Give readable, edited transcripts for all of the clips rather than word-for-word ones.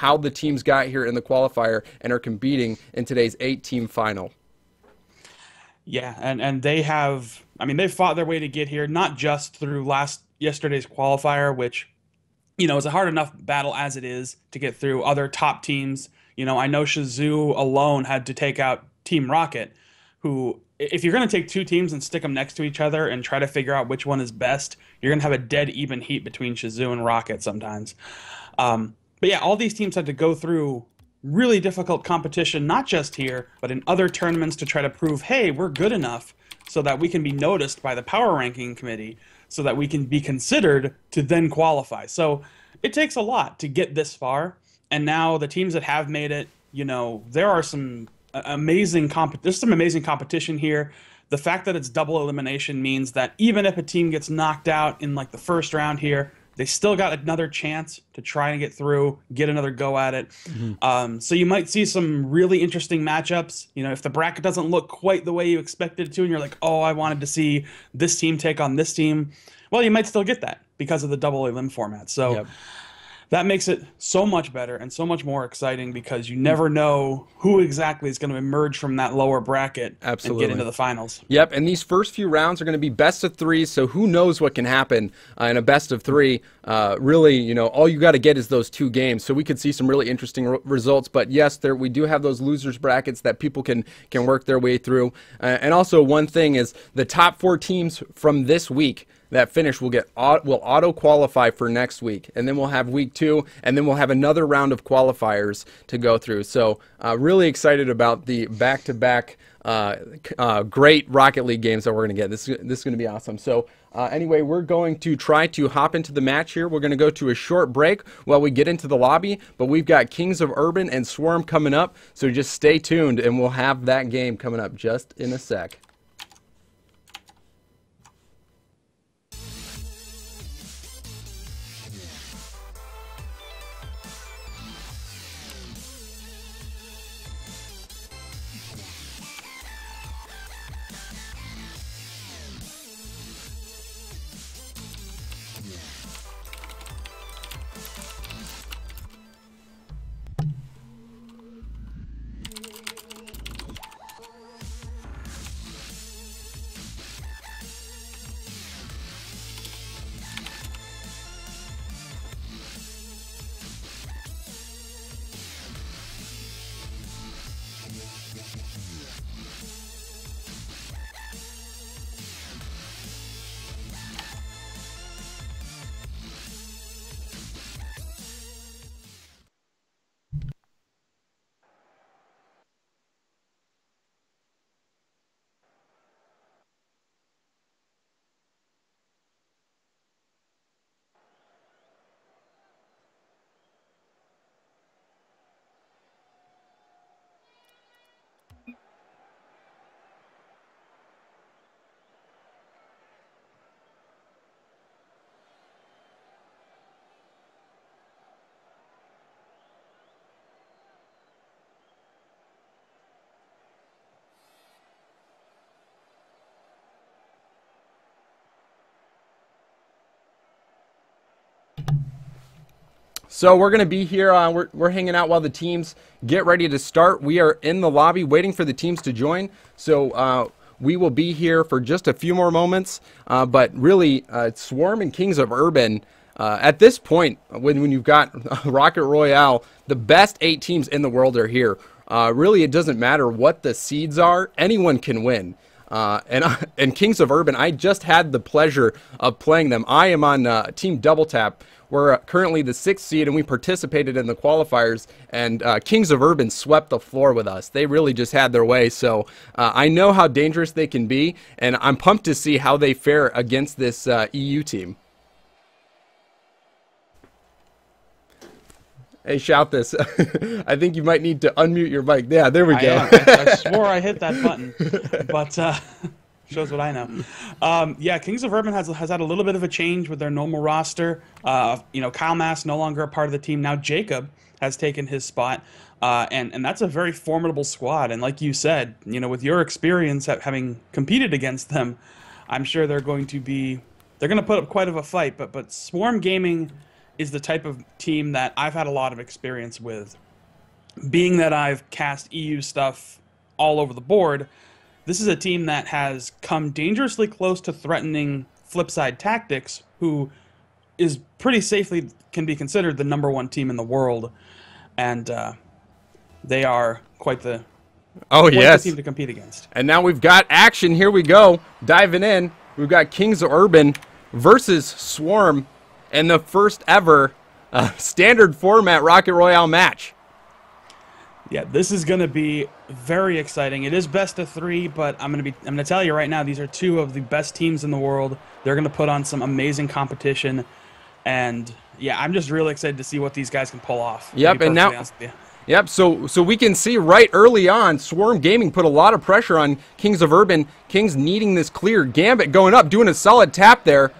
how the teams got here in the qualifier and are competing in today's 8-team final. Yeah, and they have, I mean, they fought their way to get here, not just through yesterday's qualifier, which, you know, is a hard enough battle as it is to get through other top teams. You know, I know Shazoo alone had to take out Team Rocket, who, if you're going to take two teams and stick them next to each other and try to figure out which one is best, you're going to have a dead even heat between Shazoo and Rocket sometimes. But yeah, all these teams had to go through really difficult competition, not just here, but in other tournaments to try to prove, hey, we're good enough so that we can be noticed by the power ranking committee, so that we can be considered to then qualify. So it takes a lot to get this far. And now the teams that have made it, you know, there are some there's some amazing competition here. The fact that it's double elimination means that even if a team gets knocked out in like the first round here, they still got another chance to try and get through, get another go at it. So you might see some really interesting matchups. You know, if the bracket doesn't look quite the way you expected it to, and you're like, oh, I wanted to see this team take on this team, well, you might still get that because of the double elim format. So Yep. that makes it so much better and so much more exciting because you never know who exactly is going to emerge from that lower bracket Absolutely. and get into the finals. Yep, and these first few rounds are going to be best of threes, so who knows what can happen in a best of three. Really, you know, all you got to get is those 2 games, so we could see some really interesting results. But yes, we do have those losers brackets that people can work their way through. And also, one thing is the top 4 teams from this week that finish will auto qualify for next week, and then we'll have week 2, and then we'll have another round of qualifiers to go through. So really excited about the back-to-back great Rocket League games that we're going to get. This is going to be awesome. So anyway, we're going to try to hop into the match here. We're going to go to a short break while we get into the lobby, but we've got Kings of Urban and Swarm coming up, so just stay tuned, and we'll have that game coming up just in a sec. So we're going to be here. We're hanging out while the teams get ready to start. We are in the lobby waiting for the teams to join. So we will be here for just a few more moments. But really, Swarm and Kings of Urban, at this point, when you've got Rocket Royale, the best 8 teams in the world are here. Really, it doesn't matter what the seeds are. Anyone can win. And Kings of Urban, I just had the pleasure of playing them. I am on Team Double Tap. We're currently the 6th seed, and we participated in the qualifiers, and Kings of Urban swept the floor with us. They really just had their way, so I know how dangerous they can be, and I'm pumped to see how they fare against this EU team. Hey, shout this. I think you might need to unmute your mic. Yeah, there we go. I swore I hit that button, but shows what I know. Yeah, Kings of Urban has had a little bit of a change with their normal roster. You know, Kyle Mass no longer a part of the team. Now Jacob has taken his spot, and that's a very formidable squad. And like you said, you know, with your experience at having competed against them, I'm sure they're going to put up quite of a fight. But Swarm Gaming is the type of team that I've had a lot of experience with. Being that I've cast EU stuff all over the board, this is a team that has come dangerously close to threatening Flipside Tactics, who is pretty safely can be considered the #1 team in the world, and they are quite the team to compete against. And now we've got action. Here we go, diving in. We've got Kings of Urban versus Swarm, and the first ever standard format Rocket Royale match. Yeah, this is going to be very exciting. It is best of 3, but I'm going to tell you right now, these are 2 of the best teams in the world. They're going to put on some amazing competition, and yeah, I'm just really excited to see what these guys can pull off. Yep, and now, yep. So we can see right early on, Swarm Gaming put a lot of pressure on Kings of Urban. Kings needing this clear. Gambit going up, doing a solid tap there.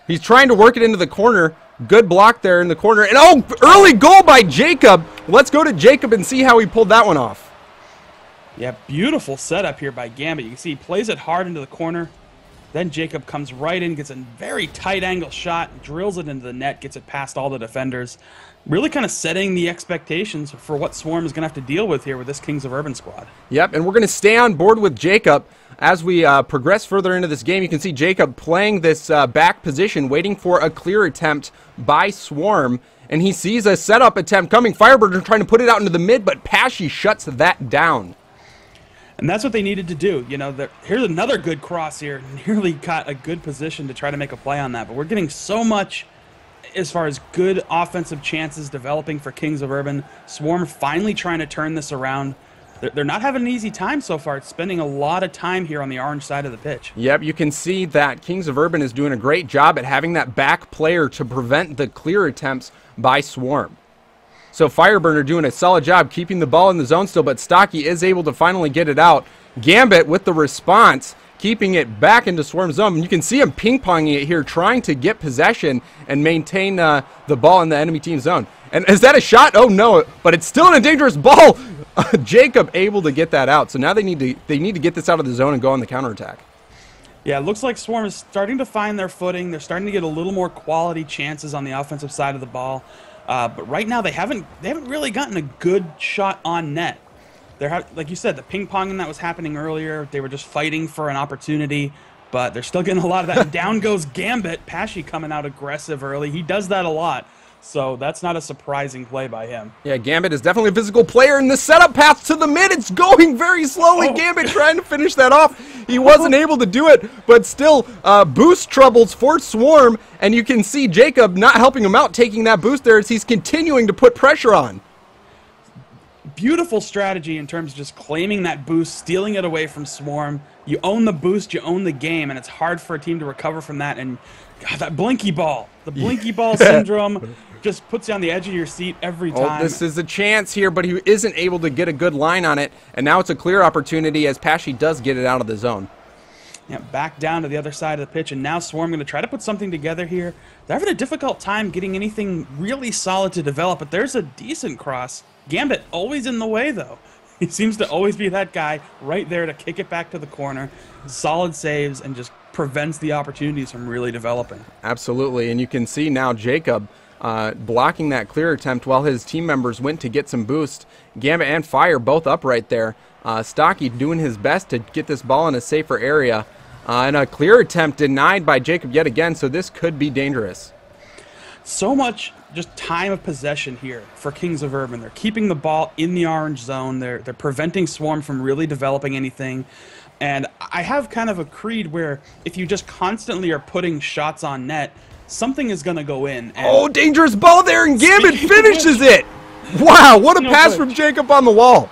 He's trying to work it into the corner. Good block there in the corner. And oh, early goal by Jacob. Let's go to Jacob and see how he pulled that one off. Yeah, beautiful setup here by Gambit. You can see he plays it hard into the corner. Then Jacob comes right in, gets a very tight angle shot, drills it into the net, gets it past all the defenders. Really kind of setting the expectations for what Swarm is going to have to deal with here with this Kings of Urban squad. Yep, and we're going to stay on board with Jacob. As we progress further into this game, you can see Jacob playing this back position, waiting for a clear attempt by Swarm. And he sees a setup attempt coming. Fireburner trying to put it out into the mid, but Pashy shuts that down. And that's what they needed to do. You know, here's another good cross here. Nearly got a good position to try to make a play on that. But we're getting so much as far as good offensive chances developing for Kings of Urban. Swarm finally trying to turn this around. They're not having an easy time so far. It's spending a lot of time here on the orange side of the pitch. Yep, you can see that Kings of Urban is doing a great job at having that back player to prevent the clear attempts by Swarm. So Fireburner doing a solid job keeping the ball in the zone still, but Stocky is able to finally get it out. Gambit with the response, keeping it back into Swarm zone. And you can see him ping-ponging it here, trying to get possession and maintain the ball in the enemy team zone. And is that a shot? Oh no, but it's still in a dangerous ball. Jacob able to get that out. So now they need to get this out of the zone and go on the counterattack. Yeah, it looks like Swarm is starting to find their footing. They're starting to get a little more quality chances on the offensive side of the ball. But right now they haven't really gotten a good shot on net. Like you said, the ping-ponging that was happening earlier, they were just fighting for an opportunity, but they're still getting a lot of that. And down goes Gambit. Pashy coming out aggressive early. He does that a lot. So that's not a surprising play by him. Yeah, Gambit is definitely a physical player, and the setup path to the mid, it's going very slowly. Oh. Gambit trying to finish that off. He wasn't able to do it, but still boost troubles for Swarm, and you can see Jacob not helping him out, taking that boost there as he's continuing to put pressure on. Beautiful strategy in terms of just claiming that boost, stealing it away from Swarm. You own the boost, you own the game, and it's hard for a team to recover from that. And God, that blinky ball, the blinky ball syndrome just puts you on the edge of your seat every time. Oh, this is a chance here, but he isn't able to get a good line on it, and now it's a clear opportunity as Pashy does get it out of the zone. Yeah, back down to the other side of the pitch, and now Swarm going to try to put something together here. They're having a difficult time getting anything really solid to develop, but there's a decent cross. Gambit always in the way, though. He seems to always be that guy right there to kick it back to the corner. Solid saves and just prevents the opportunities from really developing. Absolutely, and you can see now Jacob blocking that clear attempt while his team members went to get some boost. Gambit and Fire both up right there. Stocky doing his best to get this ball in a safer area. And a clear attempt denied by Jacob yet again, so this could be dangerous. So much just time of possession here for Kings of Urban. They're keeping the ball in the orange zone. They're preventing Swarm from really developing anything. And I have kind of a creed where if you just constantly are putting shots on net, something is going to go in. And oh, dangerous ball there, and Gambit finishes it. Wow, what a pass from Jacob on the wall.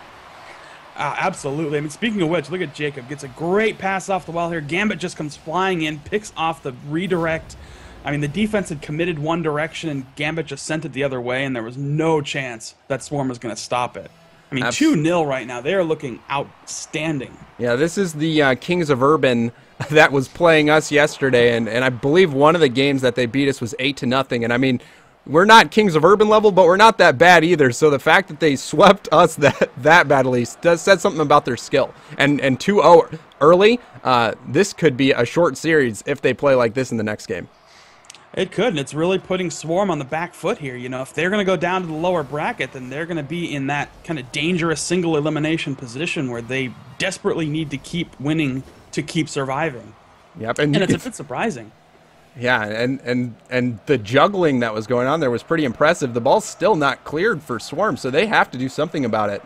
Absolutely. I mean, speaking of which, look at Jacob. Gets a great pass off the wall here. Gambit just comes flying in, picks off the redirect. I mean, the defense had committed one direction, and Gambit just sent it the other way, and there was no chance that Swarm was going to stop it. I mean, 2-0 right now. They are looking outstanding. Yeah, this is the Kings of Urban that was playing us yesterday, and I believe one of the games that they beat us was 8-0. And I mean, we're not Kings of Urban level, but we're not that bad either. So the fact that they swept us that badly does said something about their skill. And 2-0 early, this could be a short series if they play like this in the next game. It could, and it's really putting Swarm on the back foot here. You know, if they're going to go down to the lower bracket, then they're going to be in that kind of dangerous single elimination position where they desperately need to keep winning to keep surviving. Yep, and it's a bit surprising. Yeah, and the juggling that was going on there was pretty impressive. The ball's still not cleared for Swarm, so they have to do something about it.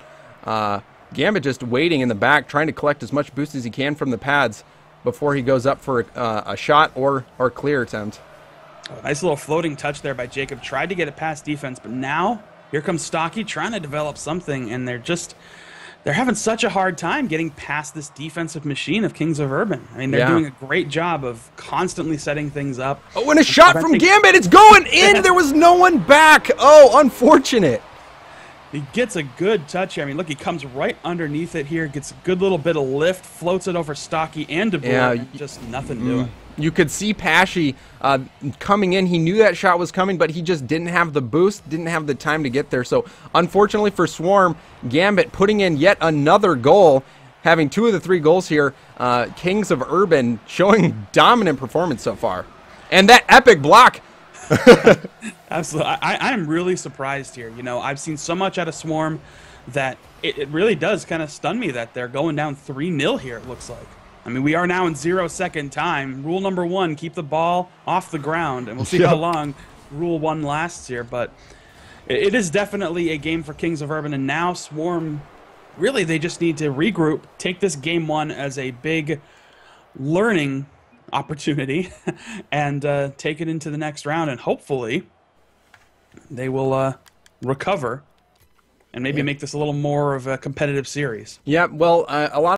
Gambit just waiting in the back, trying to collect as much boost as he can from the pads before he goes up for a shot or clear attempt. Nice little floating touch there by Jacob. Tried to get it past defense, but now here comes Stocky trying to develop something, and they're having such a hard time getting past this defensive machine of Kings of Urban. I mean, they're doing a great job of constantly setting things up. Oh, and a shot from Gambit. It's going in. There was no one back. Oh, unfortunate. He gets a good touch here. I mean, look, he comes right underneath it here, gets a good little bit of lift, floats it over Stocky and De Boer, and just nothing doing. You could see Pashy coming in. He knew that shot was coming, but he just didn't have the boost, didn't have the time to get there. So, unfortunately for Swarm, Gambit putting in yet another goal, having 2 of the 3 goals here. Kings of Urban showing dominant performance so far. And that epic block. Absolutely. I'm really surprised here. You know, I've seen so much out of Swarm that it really does kind of stun me that they're going down 3-0 here, it looks like. I mean, we are now in 0-second time. Rule number 1, keep the ball off the ground, and we'll see how long Rule 1 lasts here. But it is definitely a game for Kings of Urban, and now Swarm, really, they just need to regroup, take this game 1 as a big learning opportunity, and take it into the next round, and hopefully they will recover and maybe make this a little more of a competitive series. Yeah, well, a lot